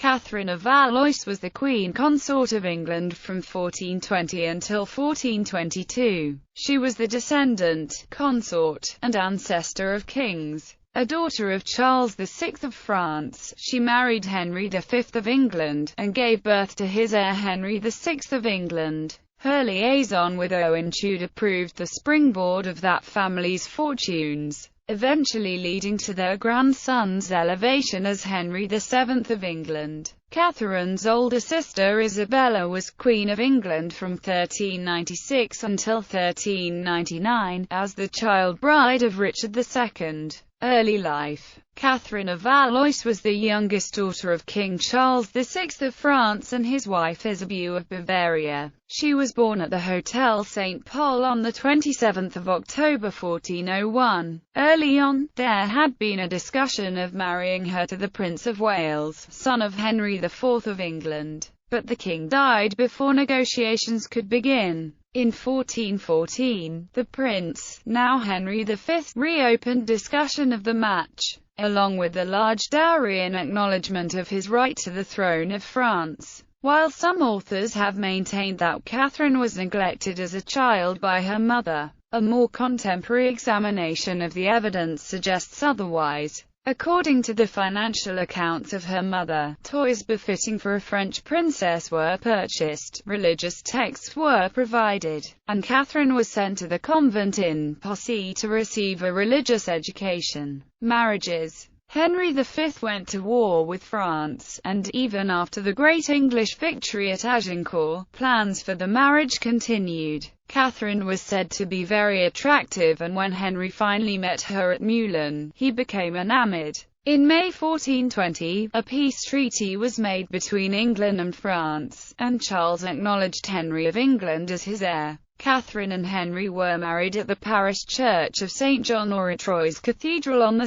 Catherine of Valois was the Queen Consort of England from 1420 until 1422. She was the descendant, consort, and ancestor of kings. A daughter of Charles VI of France, she married Henry V of England, and gave birth to his heir Henry VI of England. Her liaison with Owen Tudor proved the springboard of that family's fortunes, eventually leading to their grandson's elevation as Henry VII of England. Catherine's older sister Isabella was Queen of England from 1396 until 1399, as the child bride of Richard II. Early life. Catherine of Valois was the youngest daughter of King Charles VI of France and his wife Isabeau of Bavaria. She was born at the Hotel St. Paul on 27 October 1401. Early on, there had been a discussion of marrying her to the Prince of Wales, son of Henry IV of England, but the king died before negotiations could begin. In 1414, the prince, now Henry V, reopened discussion of the match, along with a large dowry in acknowledgement of his right to the throne of France. While some authors have maintained that Catherine was neglected as a child by her mother, a more contemporary examination of the evidence suggests otherwise. According to the financial accounts of her mother, toys befitting for a French princess were purchased, religious texts were provided, and Catherine was sent to the convent in Poissy to receive a religious education. Marriages. Henry V went to war with France, and even after the great English victory at Agincourt, plans for the marriage continued. Catherine was said to be very attractive, and when Henry finally met her at Meulan, he became enamored. In May 1420, a peace treaty was made between England and France, and Charles acknowledged Henry of England as his heir. Catherine and Henry were married at the parish church of St. John or Troyes Cathedral on 2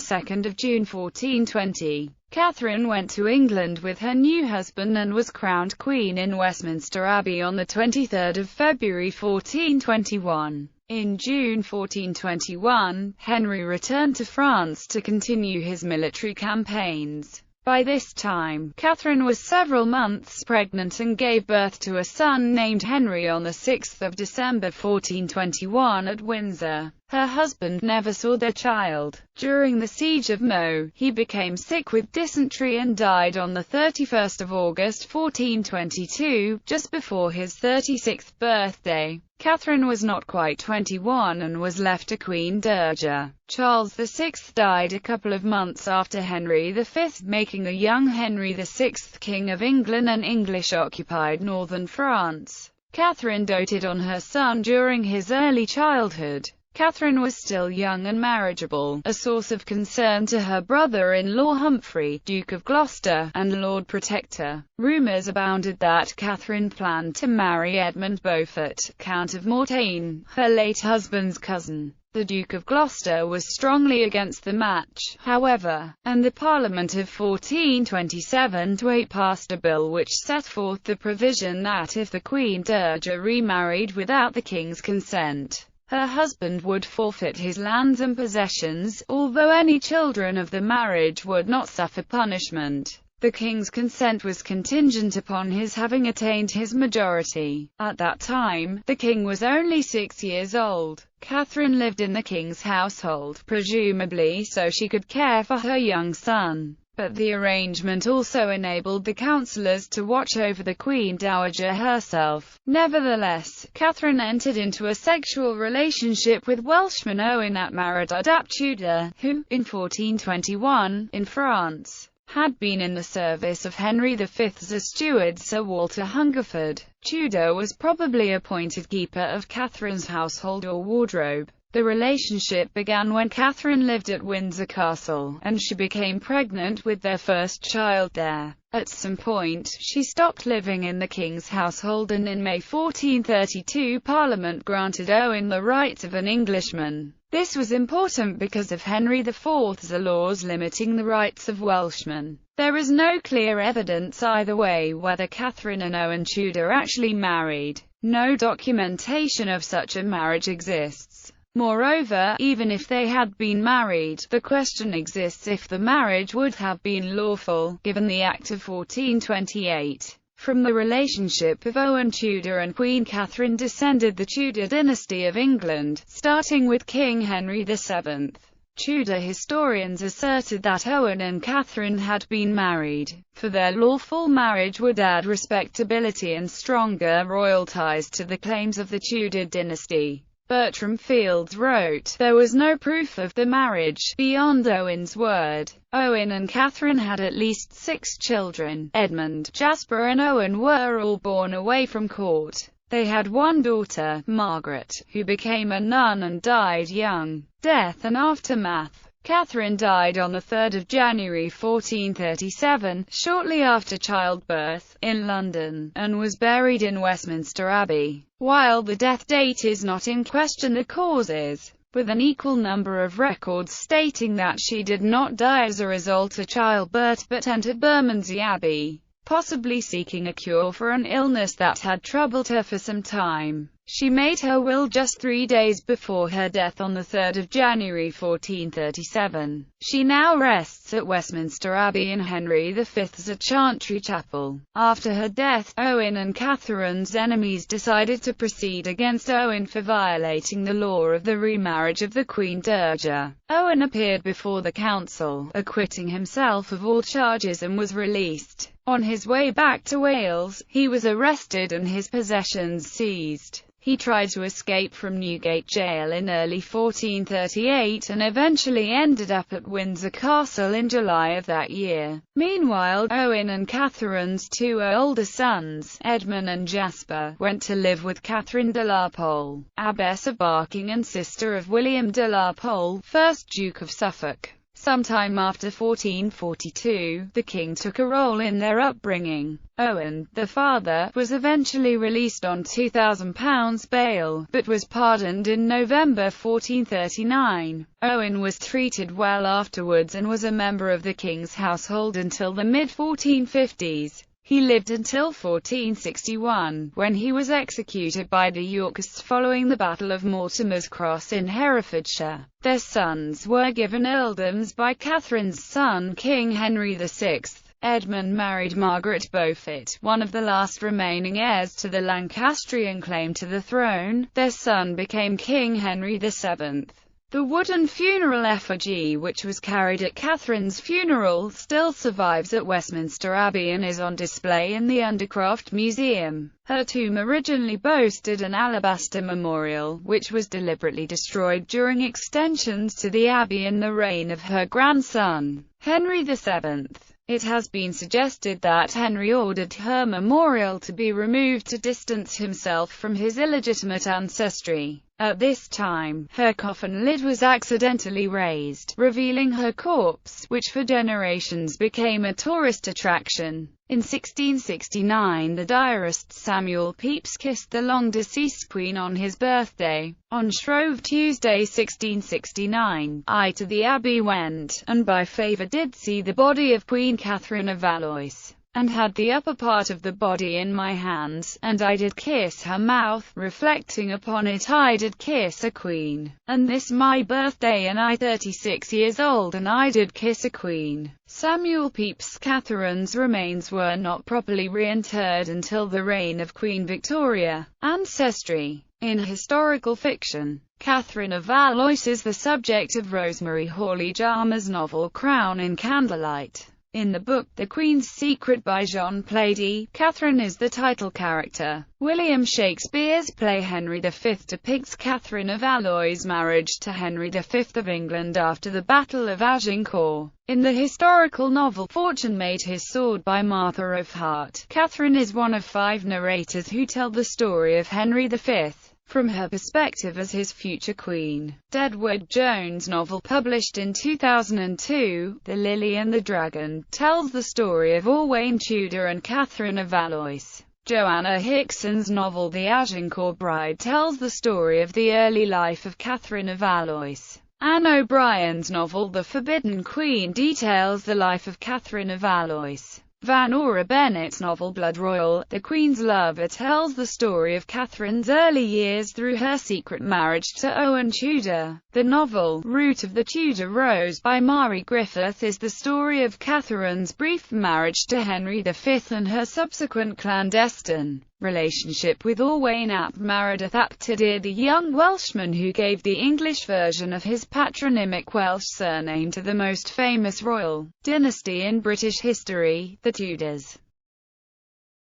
June 1420. Catherine went to England with her new husband and was crowned queen in Westminster Abbey on 23 February 1421. In June 1421, Henry returned to France to continue his military campaigns. By this time, Catherine was several months pregnant and gave birth to a son named Henry on 6 December 1421 at Windsor. Her husband never saw their child. During the Siege of Meaux, he became sick with dysentery and died on 31 August 1422, just before his 36th birthday. Catherine was not quite 21 and was left a queen dowager. Charles VI died a couple of months after Henry V, making the young Henry VI King of England and English-occupied northern France. Catherine doted on her son during his early childhood. Catherine was still young and marriageable, a source of concern to her brother-in-law Humphrey, Duke of Gloucester, and Lord Protector. Rumours abounded that Catherine planned to marry Edmund Beaufort, Count of Mortain, her late husband's cousin. The Duke of Gloucester was strongly against the match, however, and the Parliament of 1427 passed a bill which set forth the provision that if the Queen Dowager remarried without the king's consent, her husband would forfeit his lands and possessions, although any children of the marriage would not suffer punishment. The king's consent was contingent upon his having attained his majority. At that time, the king was only 6 years old. Catherine lived in the king's household, presumably so she could care for her young son. But the arrangement also enabled the councillors to watch over the Queen Dowager herself. Nevertheless, Catherine entered into a sexual relationship with Welshman Owen ap Maredudd ap Tudor, who, in 1421, in France, had been in the service of Henry V as a steward. Sir Walter Hungerford. Tudor was probably appointed keeper of Catherine's household or wardrobe. The relationship began when Catherine lived at Windsor Castle, and she became pregnant with their first child there. At some point, she stopped living in the king's household, and in May 1432 Parliament granted Owen the rights of an Englishman. This was important because of Henry IV's laws limiting the rights of Welshmen. There is no clear evidence either way whether Catherine and Owen Tudor actually married. No documentation of such a marriage exists. Moreover, even if they had been married, the question exists if the marriage would have been lawful, given the Act of 1428. From the relationship of Owen Tudor and Queen Catherine descended the Tudor dynasty of England, starting with King Henry VII. Tudor historians asserted that Owen and Catherine had been married, for their lawful marriage would add respectability and stronger royal ties to the claims of the Tudor dynasty. Bertram Fields wrote, "There was no proof of the marriage, beyond Owen's word." Owen and Catherine had at least 6 children. Edmund, Jasper and Owen were all born away from court. They had one daughter, Margaret, who became a nun and died young. Death and aftermath. Catherine died on 3 January 1437, shortly after childbirth, in London, and was buried in Westminster Abbey. While the death date is not in question, the cause is, with an equal number of records stating that she did not die as a result of childbirth but entered Bermondsey Abbey, possibly seeking a cure for an illness that had troubled her for some time. She made her will just 3 days before her death on 3 January 1437. She now rests at Westminster Abbey in Henry V's Chantry Chapel. After her death, Owen and Catherine's enemies decided to proceed against Owen for violating the law of the remarriage of the Queen Dowager. Owen appeared before the council, acquitting himself of all charges and was released. On his way back to Wales, he was arrested and his possessions seized. He tried to escape from Newgate Jail in early 1438 and eventually ended up at Windsor Castle in July of that year. Meanwhile, Owen and Catherine's 2 older sons, Edmund and Jasper, went to live with Catherine de la Pole, Abbess of Barking and sister of William de la Pole, 1st Duke of Suffolk. Sometime after 1442, the king took a role in their upbringing. Owen, the father, was eventually released on £2,000 bail, but was pardoned in November 1439. Owen was treated well afterwards and was a member of the king's household until the mid-1450s. He lived until 1461, when he was executed by the Yorkists following the Battle of Mortimer's Cross in Herefordshire. Their sons were given earldoms by Catherine's son King Henry VI. Edmund married Margaret Beaufort, one of the last remaining heirs to the Lancastrian claim to the throne. Their son became King Henry VII. The wooden funeral effigy, which was carried at Catherine's funeral, still survives at Westminster Abbey and is on display in the Undercroft Museum. Her tomb originally boasted an alabaster memorial, which was deliberately destroyed during extensions to the abbey in the reign of her grandson, Henry VII. It has been suggested that Henry ordered her memorial to be removed to distance himself from his illegitimate ancestry. At this time, her coffin lid was accidentally raised, revealing her corpse, which for generations became a tourist attraction. In 1669, the diarist Samuel Pepys kissed the long-deceased Queen on his birthday. On Shrove Tuesday 1669, I to the Abbey went, and by favour did see the body of Queen Catherine of Valois, and had the upper part of the body in my hands, and I did kiss her mouth, reflecting upon it I did kiss a queen, and this my birthday and I 36 years old and I did kiss a queen. Samuel Pepys. Catherine's remains were not properly reinterred until the reign of Queen Victoria. Ancestry. In historical fiction, Catherine of Valois is the subject of Rosemary Hawley-Jarmer's novel Crown in Candlelight. In the book The Queen's Secret by John Plaidy, Catherine is the title character. William Shakespeare's play Henry V depicts Catherine of Valois' marriage to Henry V of England after the Battle of Agincourt. In the historical novel Fortune Made His Sword by Martha of Hart, Catherine is one of 5 narrators who tell the story of Henry V. from her perspective as his future queen. Edward Jones' novel published in 2002, The Lily and the Dragon, tells the story of Owain Tudor and Catherine of Valois. Joanna Hickson's novel The Agincourt Bride tells the story of the early life of Catherine of Valois. Anne O'Brien's novel The Forbidden Queen details the life of Catherine of Valois. Van Ora Bennett's novel Blood Royal, The Queen's Lover, tells the story of Catherine's early years through her secret marriage to Owen Tudor. The novel, Root of the Tudor Rose by Mary Griffith, is the story of Catherine's brief marriage to Henry V and her subsequent clandestine relationship with Owain ap Meredith ap Tudur, the young Welshman who gave the English version of his patronymic Welsh surname to the most famous royal dynasty in British history, the Tudors.